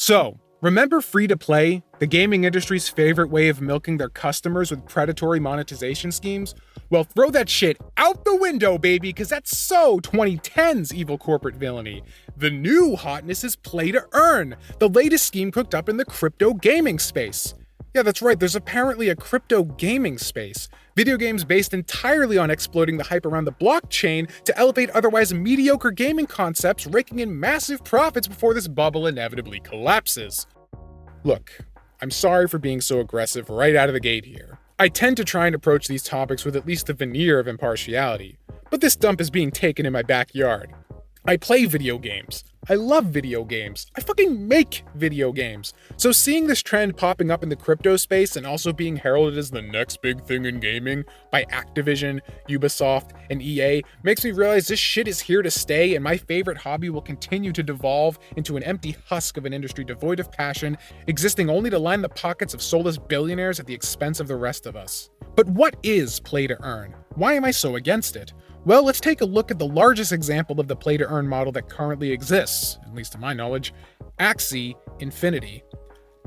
So, remember free-to-play, the gaming industry's favorite way of milking their customers with predatory monetization schemes? Well, throw that shit out the window, baby, because that's so 2010's evil corporate villainy. The new hotness is play to earn, the latest scheme cooked up in the crypto gaming space. Yeah, that's right, there's apparently a crypto gaming space. Video games based entirely on exploiting the hype around the blockchain to elevate otherwise mediocre gaming concepts, raking in massive profits before this bubble inevitably collapses. Look, I'm sorry for being so aggressive right out of the gate here. I tend to try and approach these topics with at least a veneer of impartiality, but this dump is being taken in my backyard. I play video games. I love video games. I fucking make video games. So seeing this trend popping up in the crypto space and also being heralded as the next big thing in gaming by Activision, Ubisoft, and EA makes me realize this shit is here to stay and my favorite hobby will continue to devolve into an empty husk of an industry devoid of passion, existing only to line the pockets of soulless billionaires at the expense of the rest of us. But what is play to earn? Why am I so against it? Well, let's take a look at the largest example of the play-to-earn model that currently exists, at least to my knowledge, Axie Infinity.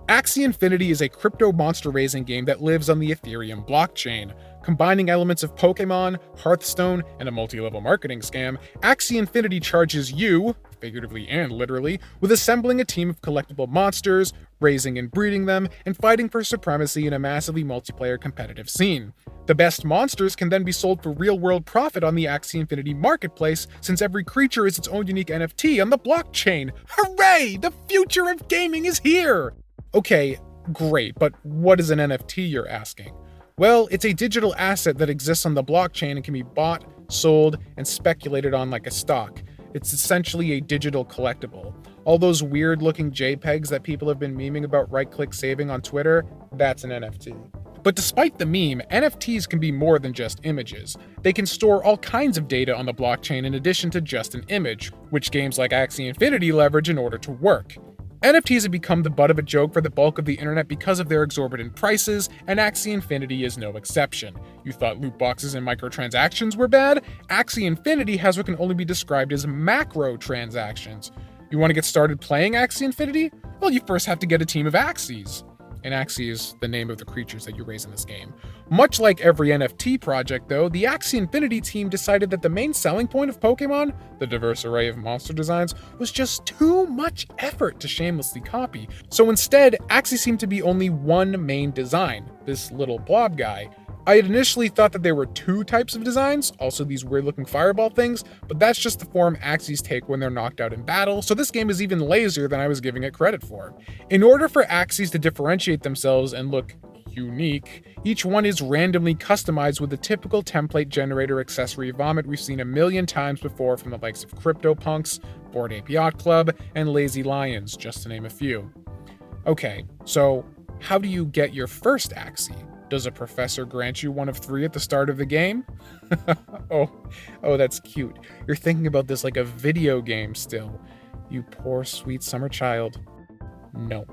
Axie Infinity is a crypto monster raising game that lives on the Ethereum blockchain. Combining elements of Pokemon, Hearthstone, and a multi-level marketing scam, Axie Infinity charges you, figuratively and literally, with assembling a team of collectible monsters, raising and breeding them, and fighting for supremacy in a massively multiplayer competitive scene. The best monsters can then be sold for real-world profit on the Axie Infinity marketplace, since every creature is its own unique NFT on the blockchain. Hooray! The future of gaming is here! Okay, great, but what is an NFT, you're asking? Well, it's a digital asset that exists on the blockchain and can be bought, sold, and speculated on like a stock. It's essentially a digital collectible. All those weird-looking JPEGs that people have been memeing about right-click saving on Twitter, that's an NFT. But despite the meme, NFTs can be more than just images. They can store all kinds of data on the blockchain in addition to just an image, which games like Axie Infinity leverage in order to work. NFTs have become the butt of a joke for the bulk of the internet because of their exorbitant prices, and Axie Infinity is no exception. You thought loot boxes and microtransactions were bad? Axie Infinity has what can only be described as macro transactions. You want to get started playing Axie Infinity? Well, you first have to get a team of Axies. And Axie is the name of the creatures that you raise in this game. Much like every NFT project, though, the Axie Infinity team decided that the main selling point of Pokemon, the diverse array of monster designs, was just too much effort to shamelessly copy. So instead, Axie seemed to be only one main design, this little blob guy. I had initially thought that there were two types of designs, also these weird-looking fireball things, but that's just the form Axies take when they're knocked out in battle, so this game is even lazier than I was giving it credit for. In order for Axies to differentiate themselves and look unique, each one is randomly customized with the typical template generator accessory vomit we've seen a million times before from the likes of CryptoPunks, Bored Ape Yacht Club, and Lazy Lions, just to name a few. Okay, so how do you get your first Axie? Does a professor grant you one of 3 at the start of the game? oh, that's cute. You're thinking about this like a video game still. You poor sweet summer child. No.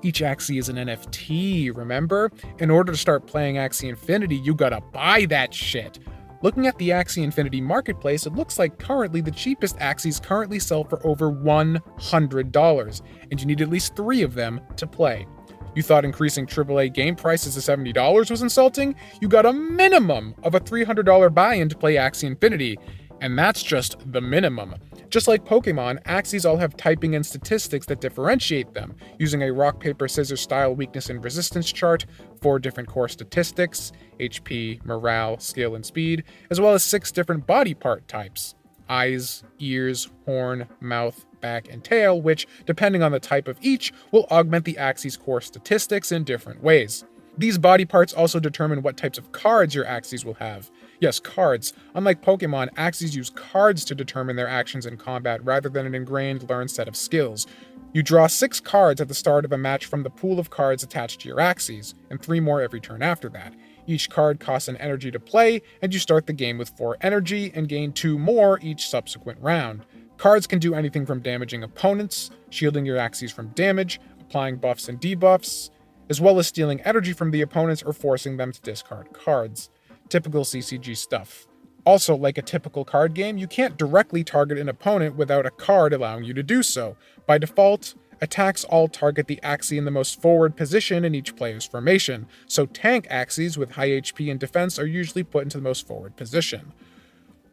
Each Axie is an NFT, remember? In order to start playing Axie Infinity, you gotta buy that shit. Looking at the Axie Infinity marketplace, it looks like currently the cheapest Axies currently sell for over $100, and you need at least 3 of them to play. You thought increasing AAA game prices to $70 was insulting? You got a minimum of a $300 buy-in to play Axie Infinity, and that's just the minimum. Just like Pokemon, Axies all have typing and statistics that differentiate them, using a rock, paper, scissors style weakness and resistance chart, 4 different core statistics, HP, morale, skill, and speed, as well as 6 different body part types. Eyes, ears, horn, mouth, back, and tail, which, depending on the type of each, will augment the Axie's core statistics in different ways. These body parts also determine what types of cards your Axies will have. Yes, cards. Unlike Pokemon, Axies use cards to determine their actions in combat rather than an ingrained learned set of skills. You draw 6 cards at the start of a match from the pool of cards attached to your Axies, and 3 more every turn after that. Each card costs an energy to play, and you start the game with 4 energy and gain 2 more each subsequent round. Cards can do anything from damaging opponents, shielding your Axies from damage, applying buffs and debuffs, as well as stealing energy from the opponents or forcing them to discard cards. Typical CCG stuff. Also, like a typical card game, you can't directly target an opponent without a card allowing you to do so. By default, Attacks all target the Axii in the most forward position in each player's formation, so tank Axies with high HP and defense are usually put into the most forward position.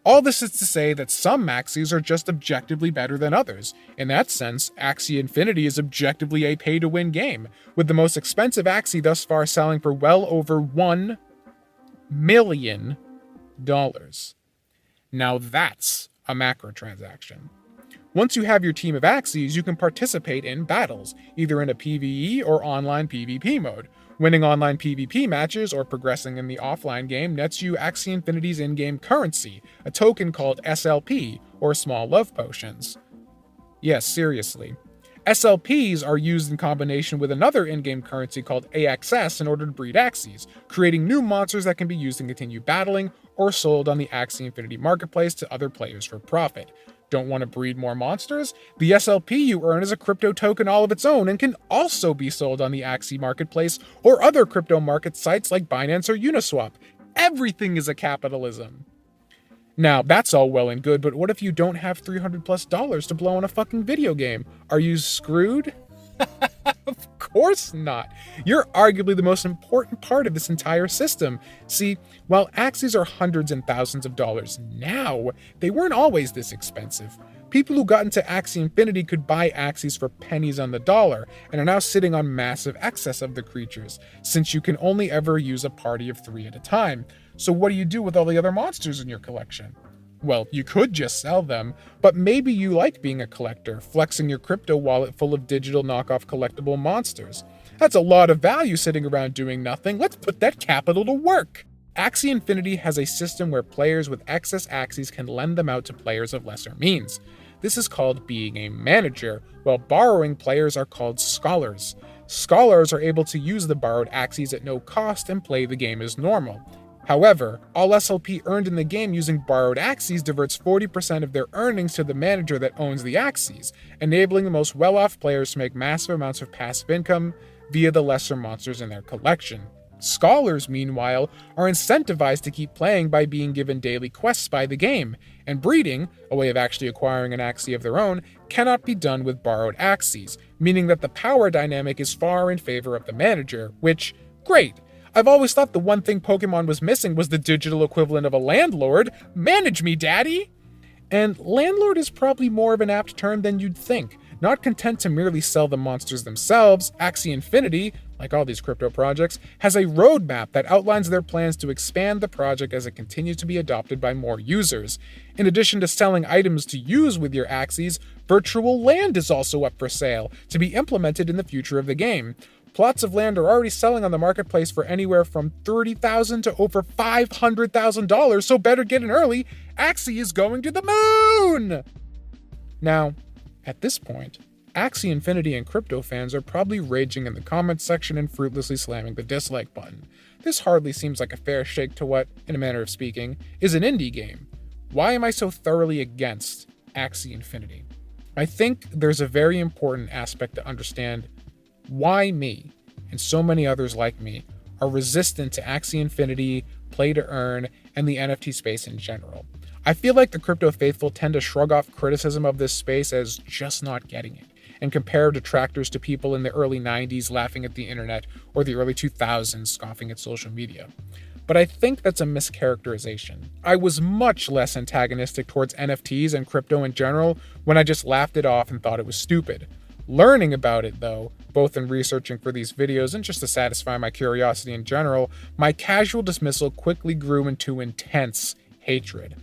All this is to say that some Axies are just objectively better than others. In that sense, Axie Infinity is objectively a pay-to-win game, with the most expensive Axie thus far selling for well over $1 million. Now that's a macro transaction. Once you have your team of Axies, you can participate in battles, either in a PvE or online PvP mode. Winning online PvP matches or progressing in the offline game nets you Axie Infinity's in-game currency, a token called SLP, or Small Love Potions. Yes, seriously. SLPs are used in combination with another in-game currency called AXS in order to breed Axies, creating new monsters that can be used and continue battling, or sold on the Axie Infinity marketplace to other players for profit. Don't want to breed more monsters? The SLP you earn is a crypto token all of its own and can also be sold on the Axie marketplace or other crypto market sites like Binance or Uniswap. Everything is a capitalism. Now, that's all well and good, but what if you don't have $300+ to blow on a fucking video game? Are you screwed? Of course not. You're arguably the most important part of this entire system. See, while Axies are hundreds and thousands of dollars now, they weren't always this expensive. People who got into Axie Infinity could buy Axies for pennies on the dollar, and are now sitting on massive excess of the creatures, since you can only ever use a party of 3 at a time. So what do you do with all the other monsters in your collection? Well, you could just sell them, but maybe you like being a collector, flexing your crypto wallet full of digital knockoff collectible monsters. That's a lot of value sitting around doing nothing. Let's put that capital to work. Axie Infinity has a system where players with excess Axies can lend them out to players of lesser means. This is called being a manager, while borrowing players are called scholars. Scholars are able to use the borrowed Axies at no cost and play the game as normal. However, all SLP earned in the game using borrowed Axies diverts 40% of their earnings to the manager that owns the Axies, enabling the most well-off players to make massive amounts of passive income via the lesser monsters in their collection. Scholars, meanwhile, are incentivized to keep playing by being given daily quests by the game, and breeding, a way of actually acquiring an Axie of their own, cannot be done with borrowed Axies, meaning that the power dynamic is far in favor of the manager, which, great! I've always thought the one thing Pokemon was missing was the digital equivalent of a landlord. Manage me, daddy! And landlord is probably more of an apt term than you'd think. Not content to merely sell the monsters themselves, Axie Infinity, like all these crypto projects, has a roadmap that outlines their plans to expand the project as it continues to be adopted by more users. In addition to selling items to use with your Axies, virtual land is also up for sale, to be implemented in the future of the game. Plots of land are already selling on the marketplace for anywhere from $30,000 to over $500,000, so better get in early. Axie is going to the moon! Now, at this point, Axie Infinity and crypto fans are probably raging in the comments section and fruitlessly slamming the dislike button. This hardly seems like a fair shake to what, in a manner of speaking, is an indie game. Why am I so thoroughly against Axie Infinity? I think there's a very important aspect to understand why me, and so many others like me, are resistant to Axie Infinity, play to earn, and the NFT space in general. I feel like the crypto faithful tend to shrug off criticism of this space as just not getting it, and compare detractors to people in the early 90s laughing at the internet, or the early 2000s scoffing at social media. But I think that's a mischaracterization. I was much less antagonistic towards NFTs and crypto in general when I just laughed it off and thought it was stupid. Learning about it, though, both in researching for these videos and just to satisfy my curiosity in general, my casual dismissal quickly grew into intense hatred.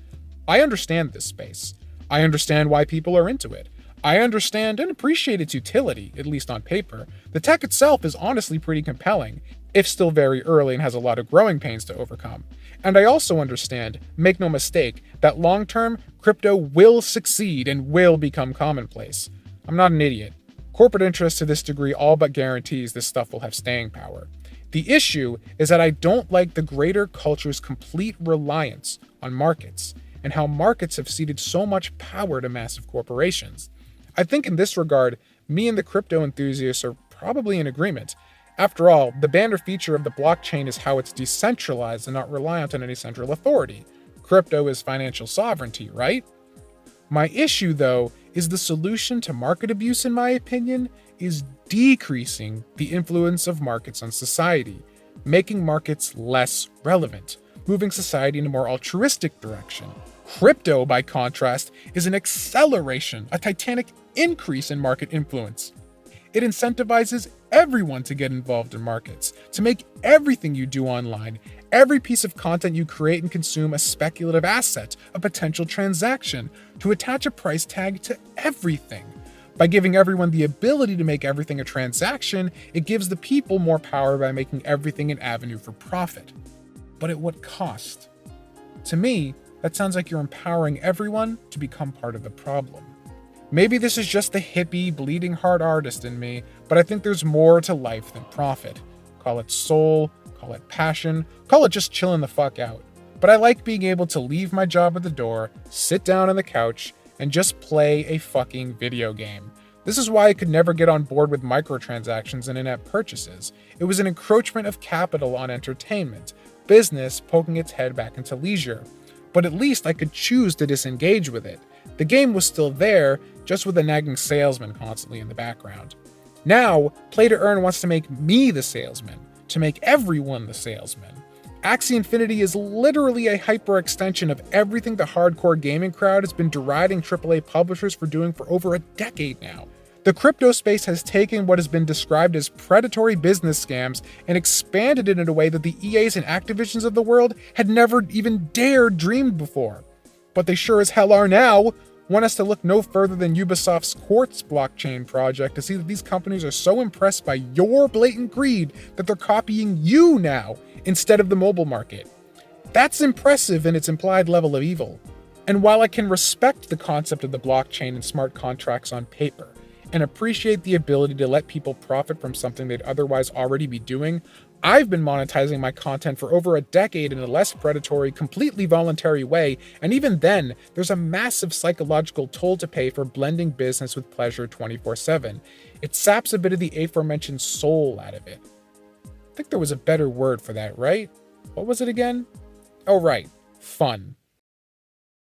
I understand this space. I understand why people are into it. I understand and appreciate its utility, at least on paper. The tech itself is honestly pretty compelling, if still very early and has a lot of growing pains to overcome. And I also understand, make no mistake, that long-term, crypto will succeed and will become commonplace. I'm not an idiot. Corporate interests to this degree all but guarantees this stuff will have staying power. The issue is that I don't like the greater culture's complete reliance on markets, and how markets have ceded so much power to massive corporations. I think in this regard, me and the crypto enthusiasts are probably in agreement. After all, the banner feature of the blockchain is how it's decentralized and not reliant on any central authority. Crypto is financial sovereignty, right? My issue, though, is the solution to market abuse, in my opinion, is decreasing the influence of markets on society, making markets less relevant, moving society in a more altruistic direction. Crypto, by contrast, is an acceleration, a titanic increase in market influence. It incentivizes everyone to get involved in markets, to make everything you do online, every piece of content you create and consume, a speculative asset, a potential transaction, to attach a price tag to everything. By giving everyone the ability to make everything a transaction, it gives the people more power by making everything an avenue for profit. But at what cost? To me, that sounds like you're empowering everyone to become part of the problem. Maybe this is just the hippie, bleeding heart artist in me, but I think there's more to life than profit. Call it soul, call it passion, call it just chilling the fuck out. But I like being able to leave my job at the door, sit down on the couch, and just play a fucking video game. This is why I could never get on board with microtransactions and in-app purchases. It was an encroachment of capital on entertainment, business poking its head back into leisure. But at least I could choose to disengage with it. The game was still there, just with a nagging salesman constantly in the background. Now, Play to Earn wants to make me the salesman, to make everyone the salesman. Axie Infinity is literally a hyper-extension of everything the hardcore gaming crowd has been deriding AAA publishers for doing for over a decade now. The crypto space has taken what has been described as predatory business scams and expanded it in a way that the EAs and Activisions of the world had never even dared dream before. But they sure as hell are now. Want us to look no further than Ubisoft's Quartz blockchain project to see that these companies are so impressed by your blatant greed that they're copying you now instead of the mobile market. That's impressive in its implied level of evil. And while I can respect the concept of the blockchain and smart contracts on paper, and appreciate the ability to let people profit from something they'd otherwise already be doing, I've been monetizing my content for over a decade in a less predatory, completely voluntary way, and even then, there's a massive psychological toll to pay for blending business with pleasure 24/7. It saps a bit of the aforementioned soul out of it. I think there was a better word for that, right? What was it again? Oh right, fun.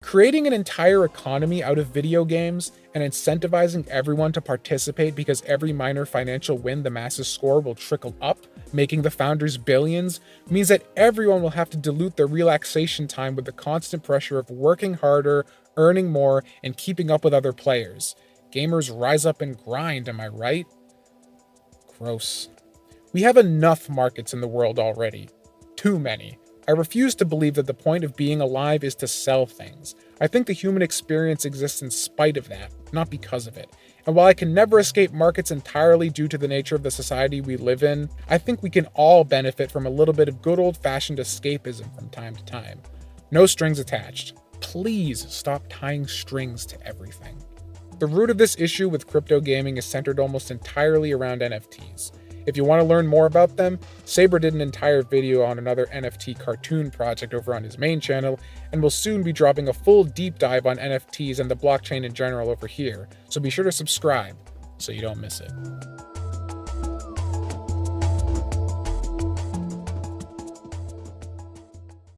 Creating an entire economy out of video games and incentivizing everyone to participate because every minor financial win the masses score will trickle up, making the founders billions, means that everyone will have to dilute their relaxation time with the constant pressure of working harder, earning more, and keeping up with other players. Gamers rise up and grind, am I right? Gross. We have enough markets in the world already. Too many. I refuse to believe that the point of being alive is to sell things. I think the human experience exists in spite of that, not because of it. And while I can never escape markets entirely due to the nature of the society we live in, I think we can all benefit from a little bit of good old-fashioned escapism from time to time. No strings attached. Please stop tying strings to everything. The root of this issue with crypto gaming is centered almost entirely around NFTs. If you want to learn more about them, Saber did an entire video on another NFT cartoon project over on his main channel, and will soon be dropping a full deep dive on NFTs and the blockchain in general over here, so be sure to subscribe so you don't miss it.